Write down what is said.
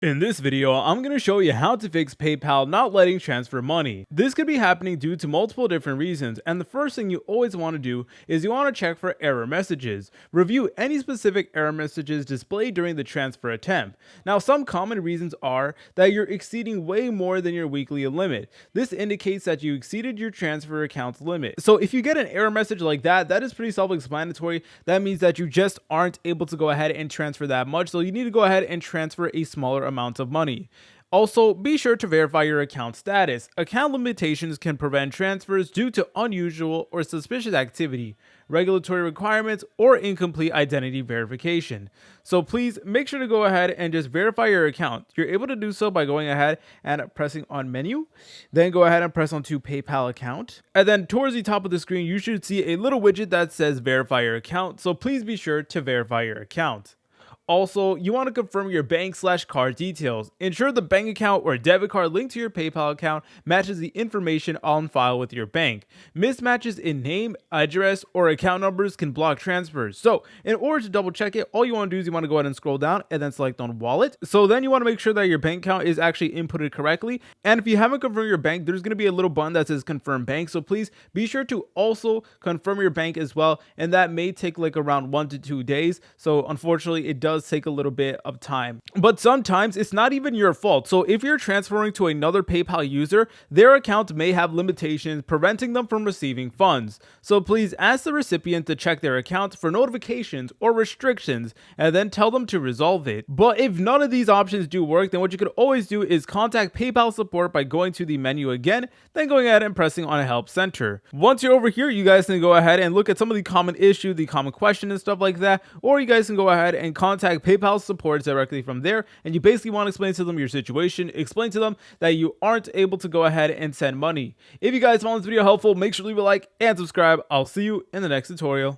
In this video, I'm going to show you how to fix PayPal not letting transfer money. This could be happening due to multiple different reasons, and the first thing you always want to do is you want to check for error messages. Review any specific error messages displayed during the transfer attempt. Now, some common reasons are that you're exceeding way more than your weekly limit. This indicates that you exceeded your transfer account's limit. So if you get an error message like that, that is pretty self-explanatory. That means that you just aren't able to go ahead and transfer that much, so you need to go ahead and transfer a smaller amounts of money. Also, be sure to verify your account status. Account limitations can prevent transfers due to unusual or suspicious activity, regulatory requirements, or incomplete identity verification. So please make sure to go ahead and just verify your account. You're able to do so by going ahead and pressing on menu, then go ahead and press onto PayPal account. And then towards the top of the screen, you should see a little widget that says verify your account. So please be sure to verify your account. Also, you want to confirm your bank/card details. Ensure the bank account or debit card linked to your PayPal account matches the information on file with your bank. Mismatches in name, address, or account numbers can block transfers. So, in order to double check it, all you want to do is you want to go ahead and scroll down and then select on wallet. So then you want to make sure that your bank account is actually inputted correctly. And if you haven't confirmed your bank, there's going to be a little button that says confirm bank. So please be sure to also confirm your bank as well. And that may take like around 1 to 2 days. So unfortunately, it does take a little bit of time, but sometimes it's not even your fault. So if you're transferring to another PayPal user, their account may have limitations preventing them from receiving funds. So please ask the recipient to check their account for notifications or restrictions and then tell them to resolve it. But if none of these options do work, then what you could always do is contact PayPal support by going to the menu again, then going ahead and pressing on a help center. Once you're over here, you guys can go ahead and look at some of the common issues, the common questions and stuff like that, or you guys can go ahead and contact PayPal support directly from there, and you basically want to explain to them your situation, explain to them that you aren't able to go ahead and send money. If you guys found this video helpful, make sure to leave a like and subscribe. I'll see you in the next tutorial.